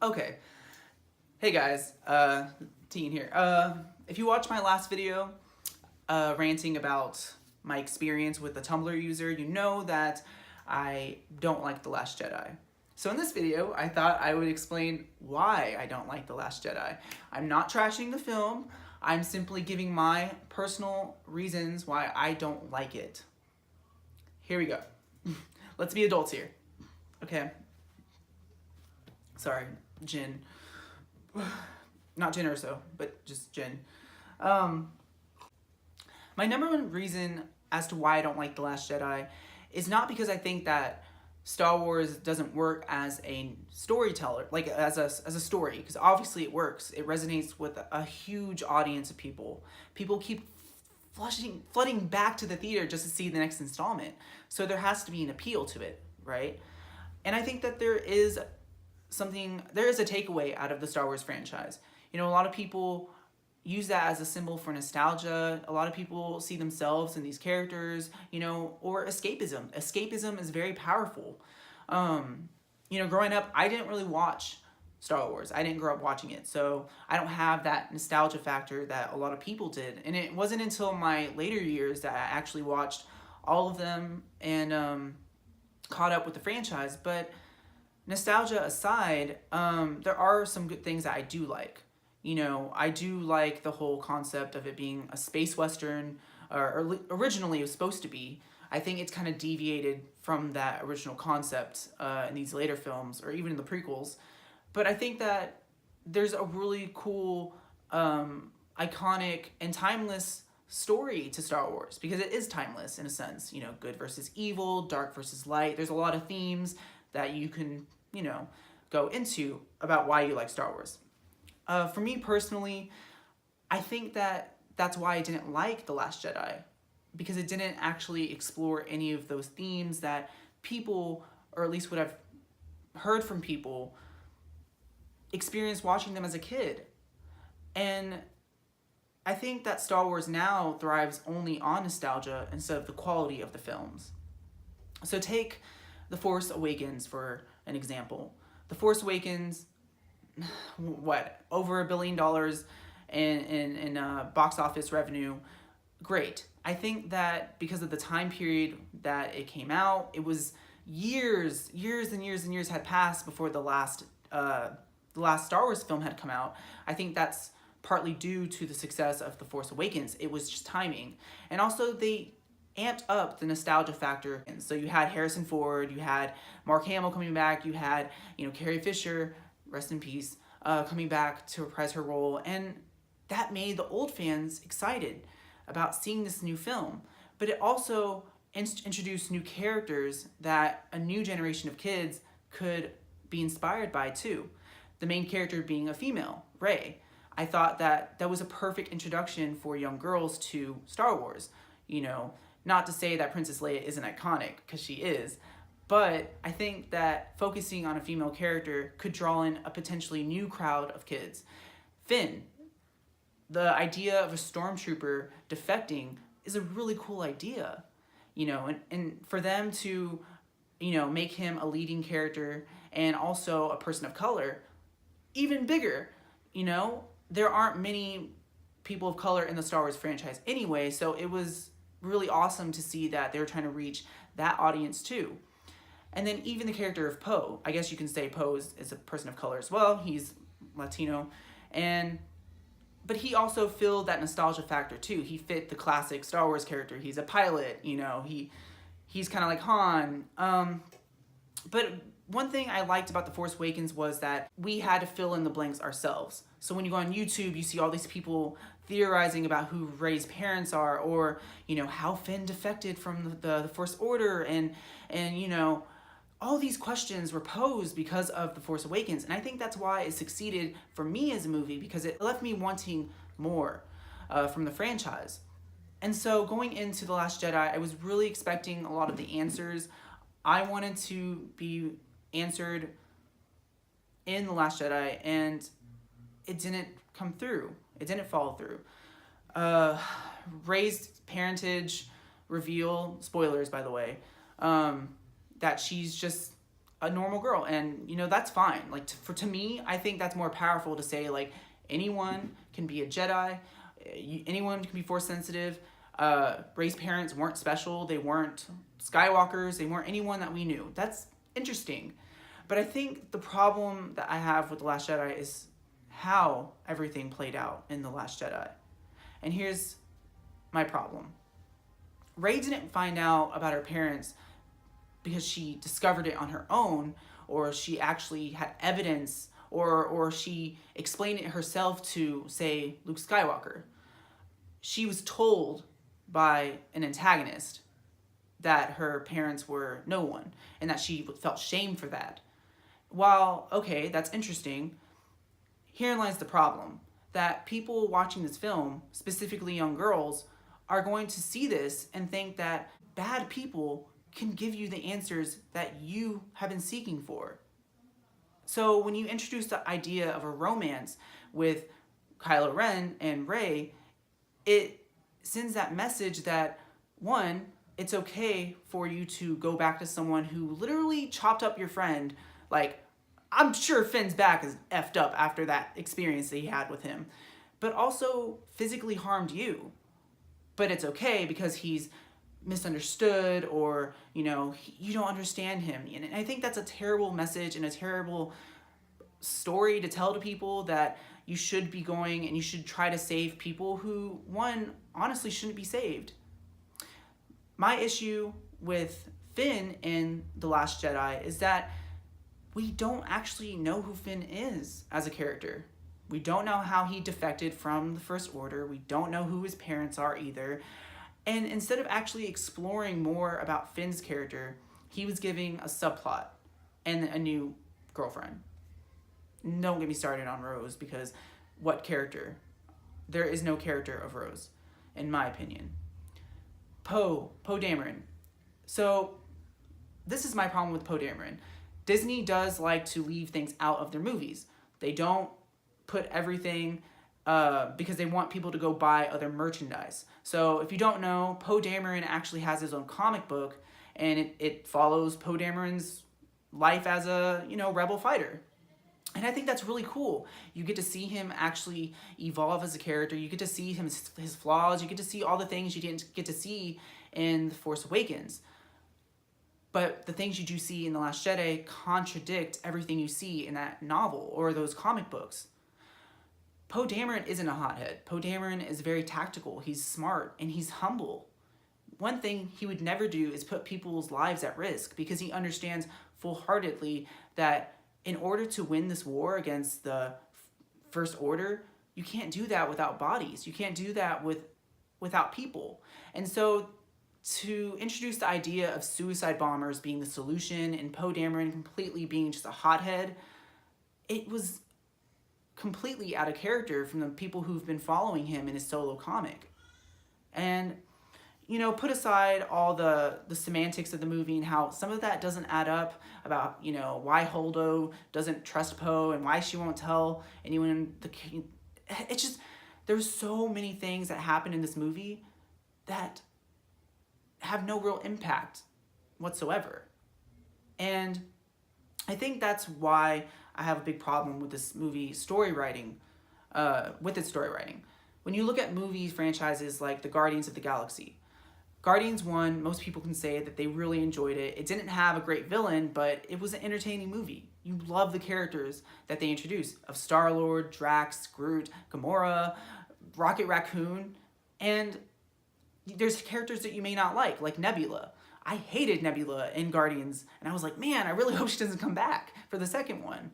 Okay. Hey guys, Tian here. If you watched my last video, ranting about my experience with the Tumblr user, you know that I don't like The Last Jedi. So in this video, I thought I would explain why I don't like The Last Jedi. I'm not trashing the film, I'm simply giving my personal reasons why I don't like it. Here we go. Let's be adults here. Okay. Sorry, Jin. Not Jin Urso, but just Jin. My number one reason as to why I don't like The Last Jedi is not because I think that Star Wars doesn't work as a storyteller, like as a story, because obviously it works. It resonates with a huge audience of people. People keep flooding back to the theater just to see the next installment. So there has to be an appeal to it, right? And I think that there is a takeaway out of the Star Wars franchise. You know, a lot of people use that as a symbol for nostalgia. A lot of people see themselves in these characters, you know, or escapism. Escapism is very powerful. You know, growing up, I didn't really watch Star Wars. I didn't grow up watching it, so I don't have that nostalgia factor that a lot of people did. And it wasn't until my later years that I actually watched all of them and caught up with the franchise. But nostalgia aside, there are some good things that I do like. You know, I do like the whole concept of it being a space western, or originally it was supposed to be. I think it's kind of deviated from that original concept in these later films, or even in the prequels. But I think that there's a really cool, iconic, and timeless story to Star Wars, because it is timeless in a sense. You know, good versus evil, dark versus light. There's a lot of themes that you can, you know, go into about why you like Star Wars. For me personally, I think that that's why I didn't like The Last Jedi, because it didn't actually explore any of those themes that people, or at least what I've heard from people, experienced watching them as a kid. And I think that Star Wars now thrives only on nostalgia instead of the quality of the films. So take The Force Awakens for an example. The Force Awakens, over $1 billion in box office revenue. Great. I think that because of the time period that it came out, it was years and years had passed before the last Star Wars film had come out. I think that's partly due to the success of The Force Awakens. It was just timing. And also they amped up the nostalgia factor. And so you had Harrison Ford, you had Mark Hamill coming back, you had, you know, Carrie Fisher, rest in peace, coming back to reprise her role. And that made the old fans excited about seeing this new film. But it also introduced new characters that a new generation of kids could be inspired by too. The main character being a female, Rey. I thought that that was a perfect introduction for young girls to Star Wars. You know, not to say that Princess Leia isn't iconic, because she is, but I think that focusing on a female character could draw in a potentially new crowd of kids. Finn, the idea of a stormtrooper defecting is a really cool idea, you know, and for them to, you know, make him a leading character and also a person of color, even bigger. You know, there aren't many people of color in the Star Wars franchise anyway, so it was really awesome to see that they were trying to reach that audience too. And then even the character of Poe, I guess you can say Poe is a person of color as well. He's Latino, but he also filled that nostalgia factor too. He fit the classic Star Wars character. He's a pilot, you know. He's kind of like Han. But one thing I liked about The Force Awakens was that we had to fill in the blanks ourselves. So when you go on YouTube, you see all these people theorizing about who Rey's parents are, or, you know, how Finn defected from the First Order, and you know, all these questions were posed because of The Force Awakens. And I think that's why it succeeded for me as a movie, because it left me wanting more from the franchise. And so going into The Last Jedi, I was really expecting a lot of the answers I wanted to be answered in The Last Jedi, and it didn't come through. It didn't follow through. Rey's parentage reveal, spoilers by the way, that she's just a normal girl, and that's fine. Like to me, I think that's more powerful to say like anyone can be a Jedi, anyone can be force sensitive. Rey's parents weren't special. They weren't Skywalkers. They weren't anyone that we knew. That's interesting. But I think the problem that I have with The Last Jedi is how everything played out in The Last Jedi. And here's my problem. Rey didn't find out about her parents because she discovered it on her own, or she actually had evidence, or she explained it herself to, say, Luke Skywalker. She was told by an antagonist that her parents were no one, and that she felt shame for that. While, okay, that's interesting, herein lies the problem. That people watching this film, specifically young girls, are going to see this and think that bad people can give you the answers that you have been seeking for. So when you introduce the idea of a romance with Kylo Ren and Rey, it sends that message that, one, it's okay for you to go back to someone who literally chopped up your friend. Like, I'm sure Finn's back is effed up after that experience that he had with him, but also physically harmed you. But it's okay because he's misunderstood, or you don't understand him. And I think that's a terrible message and a terrible story to tell to people, that you should be going and you should try to save people who, one, honestly shouldn't be saved. My issue with Finn in The Last Jedi is that we don't actually know who Finn is as a character. We don't know how he defected from the First Order. We don't know who his parents are either. And instead of actually exploring more about Finn's character, he was giving a subplot and a new girlfriend. Don't get me started on Rose, because what character? There is no character of Rose, in my opinion. Poe Dameron. So this is my problem with Poe Dameron. Disney does like to leave things out of their movies. They don't put everything because they want people to go buy other merchandise. So if you don't know, Poe Dameron actually has his own comic book, and it follows Poe Dameron's life as a rebel fighter. And I think that's really cool. You get to see him actually evolve as a character. You get to see his flaws. You get to see all the things you didn't get to see in The Force Awakens. But the things you do see in The Last Jedi contradict everything you see in that novel or those comic books. Poe Dameron isn't a hothead. Poe Dameron is very tactical. He's smart and he's humble. One thing he would never do is put people's lives at risk, because he understands full-heartedly that in order to win this war against the First Order, you can't do that without bodies. You can't do that without people. And so to introduce the idea of suicide bombers being the solution and Poe Dameron completely being just a hothead, it was completely out of character from the people who've been following him in his solo comic. And put aside all the semantics of the movie and how some of that doesn't add up about, why Holdo doesn't trust Poe and why she won't tell anyone. It's just, there's so many things that happen in this movie that have no real impact whatsoever. And I think that's why I have a big problem with this movie story writing, When you look at movie franchises like the Guardians of the Galaxy, Guardians 1, most people can say that they really enjoyed it. It didn't have a great villain, but it was an entertaining movie. You love the characters that they introduced of Star-Lord, Drax, Groot, Gamora, Rocket Raccoon, and there's characters that you may not like Nebula. I hated Nebula in Guardians, and I was like, man, I really hope she doesn't come back for the second one.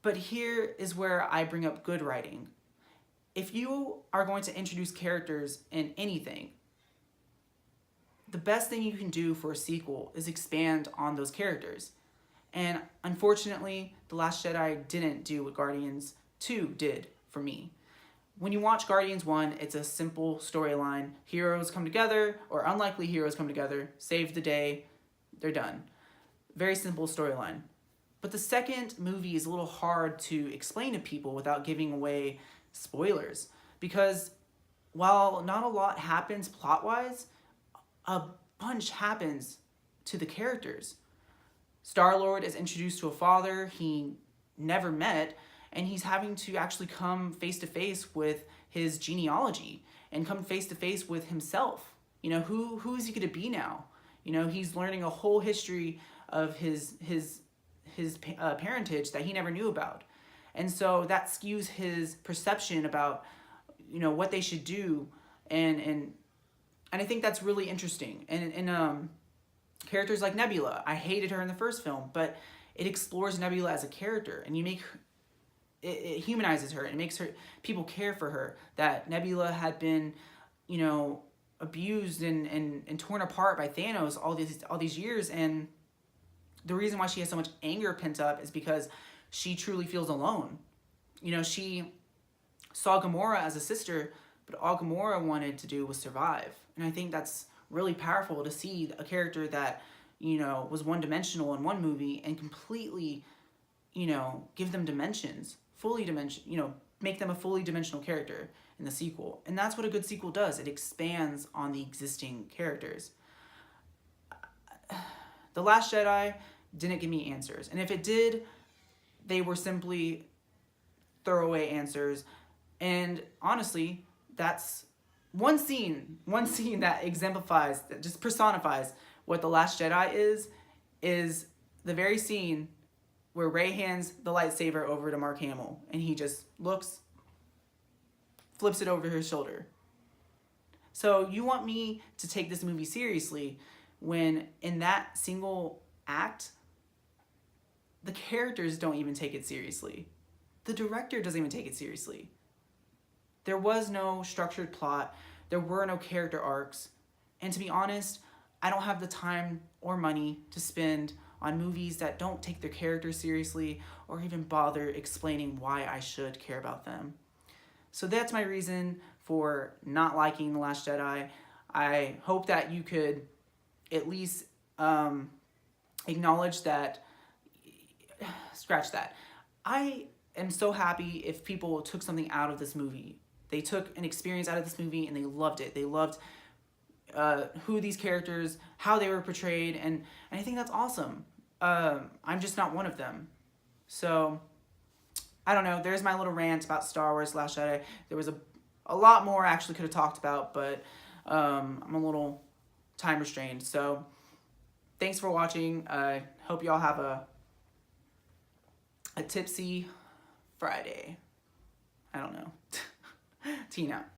But here is where I bring up good writing. If you are going to introduce characters in anything, the best thing you can do for a sequel is expand on those characters. And unfortunately, The Last Jedi didn't do what Guardians 2 did for me. When you watch Guardians 1, it's a simple storyline. Heroes come together, or unlikely heroes come together, save the day, they're done. Very simple storyline. But the second movie is a little hard to explain to people without giving away spoilers. Because while not a lot happens plot-wise, a bunch happens to the characters. Star-Lord is introduced to a father he never met, and he's having to actually come face to face with his genealogy and come face to face with himself. You know, who is he going to be now? You know, he's learning a whole history of his parentage that he never knew about. And so that skews his perception about, you know, what they should do. And I think that's really interesting. And characters like Nebula, I hated her in the first film, but it explores Nebula as a character, and you make her, it humanizes her, and it makes her, people care for her, that Nebula had been, you know, abused and torn apart by Thanos all these years, and the reason why she has so much anger pent up is because she truly feels alone. You know, she saw Gamora as a sister, but all Gamora wanted to do was survive. And I think that's really powerful to see a character that, you know, was one-dimensional in one movie and completely, you know, give them dimensions, you know, make them a fully dimensional character in the sequel. And that's what a good sequel does. It expands on the existing characters. The Last Jedi didn't give me answers. And if it did, they were simply throwaway answers. And honestly, that's one scene that exemplifies, that just personifies what The Last Jedi is the very scene where Rey hands the lightsaber over to Mark Hamill, and he just looks, flips it over his shoulder. So you want me to take this movie seriously when in that single act, the characters don't even take it seriously. The director doesn't even take it seriously. There was no structured plot. There were no character arcs. And to be honest, I don't have the time or money to spend on movies that don't take their characters seriously or even bother explaining why I should care about them. So that's my reason for not liking The Last Jedi. I hope that you could at least acknowledge that, scratch that. I am so happy if people took something out of this movie. They took an experience out of this movie and they loved it. They loved who these characters, how they were portrayed, and I think that's awesome. I'm just not one of them. So, I don't know. There's my little rant about Star Wars Last Jedi. There was a lot more I actually could have talked about, but I'm a little time restrained. So, thanks for watching. I hope y'all have a tipsy Friday. I don't know. Tina.